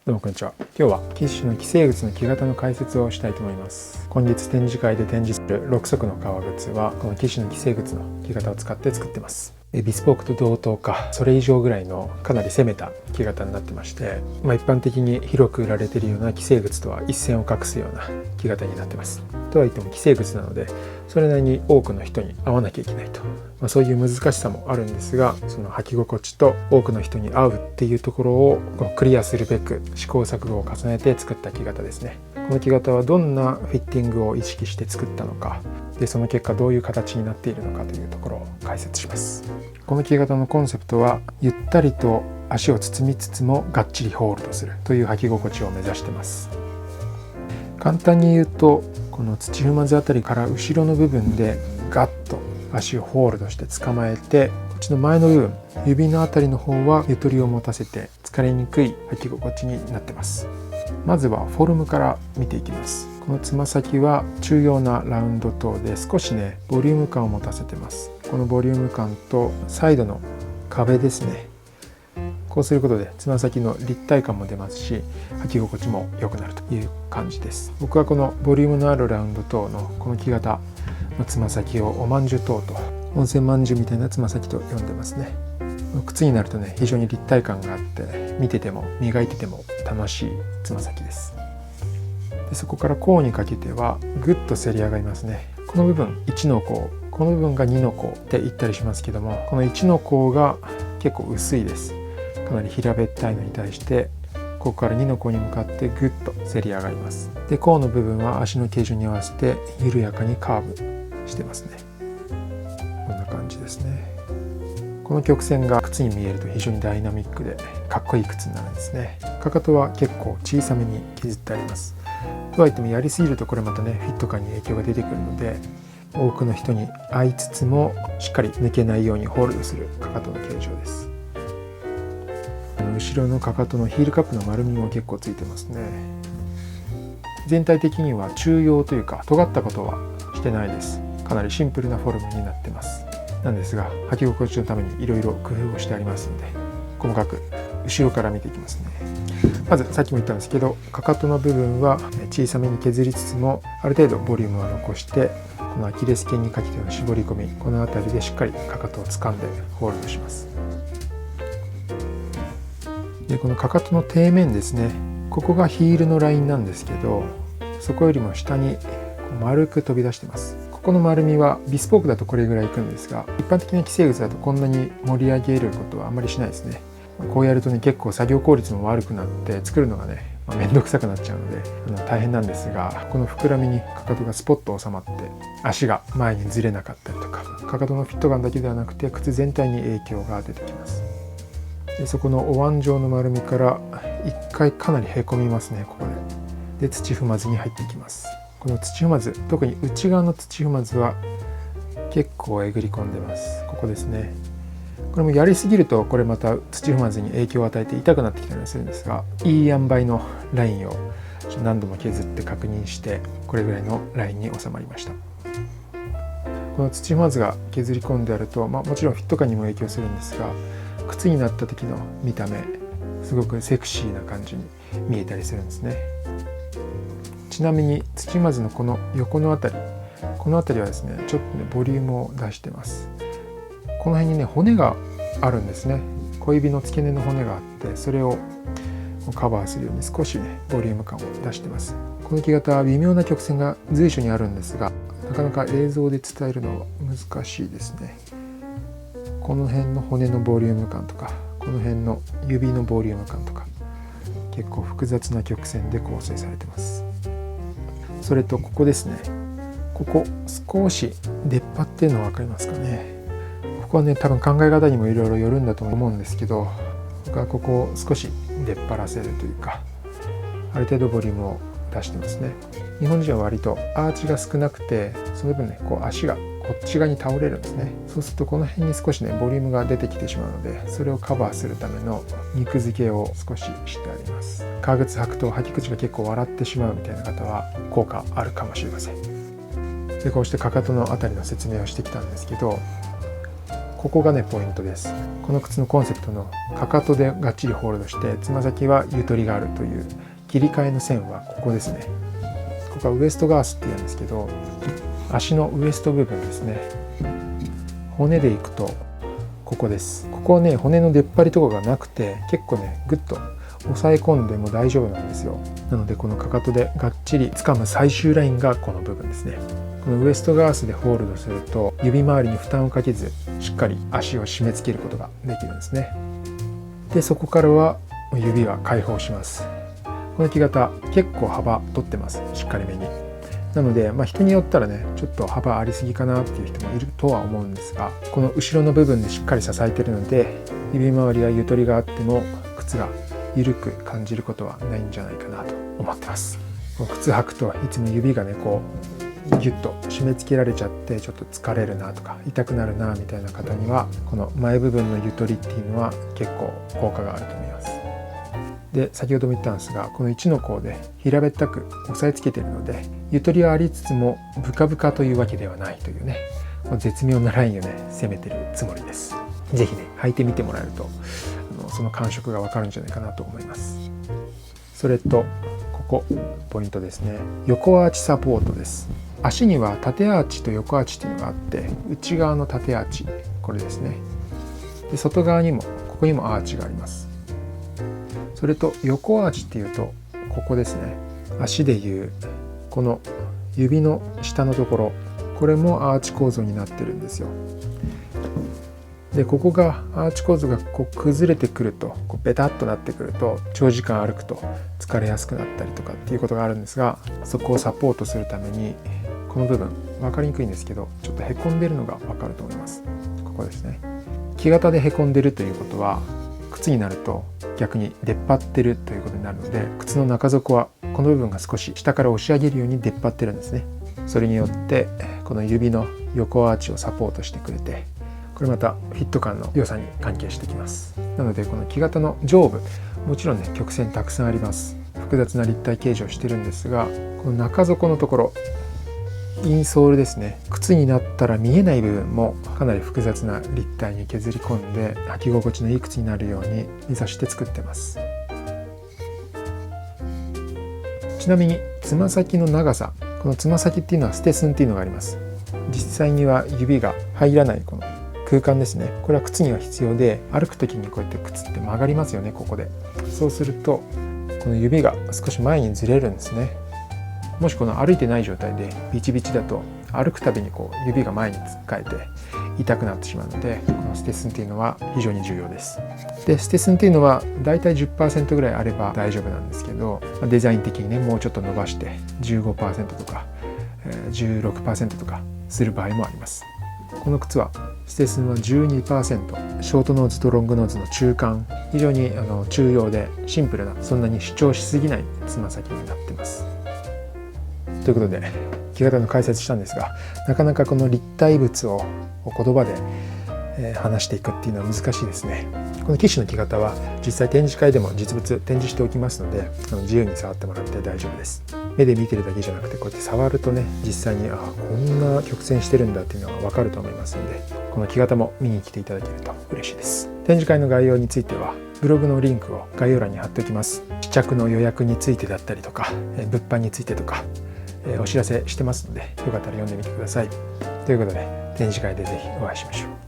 どうもこんにちは。今日は騎手の既成靴の木型の解説をしたいと思います。今月展示会で展示する6足の革靴はこの騎手の既成靴の木型を使って作ってます。ビスポークと同等かそれ以上ぐらいのかなり攻めた木型になってまして、一般的に広く売られているような既成靴とは一線を画すような木型になってます。とはいっても既成靴なのでそれなりに多くの人に合わなきゃいけないと、そういう難しさもあるんですが、その履き心地と多くの人に合うっていうところをクリアするべく試行錯誤を重ねて作った木型ですね。この木型はどんなフィッティングを意識して作ったのかで、その結果どういう形になっているのかというところを解説します。この木型のコンセプトはゆったりと足を包みつつもがっちりホールドするという履き心地を目指しています。簡単に言うと、この土踏まずあたりから後ろの部分でガッと足をホールドして捕まえて、こっちの前の部分指のあたりの方はゆとりを持たせて疲れにくい履き心地になってます。まずはフォルムから見ていきます。このつま先は中庸なラウンドトーで少しねボリューム感を持たせてます。このボリューム感とサイドの壁ですね、こうすることでつま先の立体感も出ますし履き心地も良くなるという感じです。僕はこのボリュームのあるラウンドトーのこの木型のつま先をおまんじゅうトーと温泉まんじゅうみたいなつま先と呼んでますね。靴になるとね非常に立体感があって見てても磨いてても楽しいつま先です。でそこから甲にかけてはぐっとせり上がりますね。この部分1の甲、この部分が2の甲って言ったりしますけども、この1の甲が結構薄いです。かなり平べったいのに対してここから2の甲に向かってぐっとせり上がります。で甲の部分は足の形状に合わせて緩やかにカーブしてますね。こんな感じですね。この曲線が靴に見えると非常にダイナミックでかっこいい靴になるんですね。かかとは結構小さめに削ってあります。とはいってもやりすぎるとこれまたねフィット感に影響が出てくるので、多くの人に合いつつもしっかり抜けないようにホールドするかかとの形状です。後ろのかかとのヒールカップの丸みも結構ついてますね。全体的には中庸というか尖ったことはしてないです。かなりシンプルなフォルムになってます。なんですが履き心地のためにいろいろ工夫をしてありますので、細かく後ろから見ていきますね。まずさっきも言ったんですけど、かかとの部分は小さめに削りつつもある程度ボリュームは残して、このアキレス腱にかけての絞り込み、この辺りでしっかりかかとを掴んでホールドします。でこのかかとの底面ですね、ここがヒールのラインなんですけど、そこよりも下に丸く飛び出してます。ここの丸みはビスポークだとこれぐらいいくんですが、一般的な既成靴だとこんなに盛り上げることはあんまりしないですね。こうやるとね結構作業効率も悪くなって作るのがね面倒くさくなっちゃうので大変なんですが、この膨らみにかかとがスポッと収まって足が前にずれなかったりとか、かかとのフィット感だけではなくて靴全体に影響が出てきます。でそこのお椀状の丸みから一回かなりへこみますね。ここで土踏まずに入っていきます。この土踏まず、特に内側の土踏まずは結構えぐり込んでます。ここですね。これもやりすぎるとこれまた土踏まずに影響を与えて痛くなってきたりするんですが、いい塩梅のラインを何度も削って確認してこれぐらいのラインに収まりました。この土踏まずが削り込んであると、もちろんフィット感にも影響するんですが、靴になった時の見た目すごくセクシーな感じに見えたりするんですね。ちなみに土踏まずのこの横のあたり、このあたりはですねちょっとねボリュームを出してます。この辺にね骨があるんですね。小指の付け根の骨があって、それをカバーするように少しねボリューム感を出してます。この木型は微妙な曲線が随所にあるんですが、なかなか映像で伝えるのは難しいですね。この辺の骨のボリューム感とか、この辺の指のボリューム感とか、結構複雑な曲線で構成されてます。それとここですね、ここ少し出っ張ってるの分かりますかね。ここはね多分考え方にもいろいろよるんだと思うんですけど、僕はここを少し出っ張らせるというか、ある程度ボリュームを出してますね。日本人は割とアーチが少なくて、その分ね足がこっち側に倒れるんですね。そうするとこの辺に少しねボリュームが出てきてしまうので、それをカバーするための肉付けを少ししてあります。革靴履くと履き口が結構笑ってしまうみたいな方は効果あるかもしれません。でこうしてかかとのあたりの説明をしてきたんですけど、ここがねポイントです。この靴のコンセプトのかかとでがっちりホールドしてつま先はゆとりがあるという切り替えの線はここですね。ここはウエストガースっていうんですけど、足のウエスト部分ですね。骨でいくとここです。ここはね骨の出っ張りとかがなくて結構ねグッと押さえ込んでも大丈夫なんですよ。なのでこのかかとでがっちり掴む最終ラインがこの部分ですね。このウエストガースでホールドすると指周りに負担をかけずしっかり足を締め付けることができるんですね。でそこからは指は解放します。この木型結構幅取ってます、しっかりめに。なので、人によったらねちょっと幅ありすぎかなっていう人もいるとは思うんですが、この後ろの部分でしっかり支えているので指周りがゆとりがあっても靴が緩く感じることはないんじゃないかなと思ってます。この靴履くといつも指がねこうギュッと締め付けられちゃってちょっと疲れるなとか痛くなるなみたいな方にはこの前部分のゆとりっていうのは結構効果があると思います。で先ほども言ったんですが、この1の甲で平べったく押さえつけているのでゆとりはありつつもブカブカというわけではないというね、絶妙なラインをね攻めてるつもりです。是非ね履いてみてもらえるとその感触がわかるんじゃないかなと思います。それとここポイントですね。横アーチサポートです。足には縦アーチと横アーチというのがあって、内側の縦アーチこれですね。で外側にもここにもアーチがあります。それと横アーチっていうとここですね。足でいうこの指の下のところ、これもアーチ構造になってるんですよ。でここがアーチ構造がこう崩れてくるとこうベタっとなってくると長時間歩くと疲れやすくなったりとかっていうことがあるんですが、そこをサポートするためにこの部分分かりにくいんですけどちょっとへこんでるのが分かると思います。ここですね。木型でへこんでるということは靴になると逆に出っ張ってるということになるので、靴の中底はこの部分が少し下から押し上げるように出っ張ってるんですね。それによってこの指の横アーチをサポートしてくれて、これまたフィット感の良さに関係してきます。なのでこの木型の上部もちろんね曲線たくさんあります。複雑な立体形状をしてるんですが、この中底のところインソールですね、靴になったら見えない部分もかなり複雑な立体に削り込んで履き心地のいい靴になるように目指して作ってます。ちなみにつま先の長さ、このつま先っていうのはステスンっていうのがあります。実際には指が入らないこの空間ですね。これは靴には必要で、歩く時にこうやって靴って曲がりますよね、ここで。そうするとこの指が少し前にずれるんですね。もしこの歩いてない状態でビチビチだと歩くたびにこう指が前に突っかえて痛くなってしまうので、このステスンっていうのは非常に重要です。でステスンっていうのはだいたい 10% ぐらいあれば大丈夫なんですけど、デザイン的にねもうちょっと伸ばして 15% とか 16% とかする場合もあります。この靴はステスンは 12%、 ショートノーズとロングノーズの中間、非常に中庸でシンプルな、そんなに主張しすぎないつま先になってます。ということで木型の解説したんですが、なかなかこの立体物を言葉で話していくっていうのは難しいですね。この騎士の木型は実際展示会でも実物展示しておきますので、自由に触ってもらって大丈夫です。目で見てるだけじゃなくてこうやって触るとね、実際にこんな曲線してるんだっていうのが分かると思いますので、この木型も見に来ていただけると嬉しいです。展示会の概要についてはブログのリンクを概要欄に貼っておきます。試着の予約についてだったりとか物販についてとかお知らせしてますので、よかったら読んでみてください。ということで展示会でぜひお会いしましょう。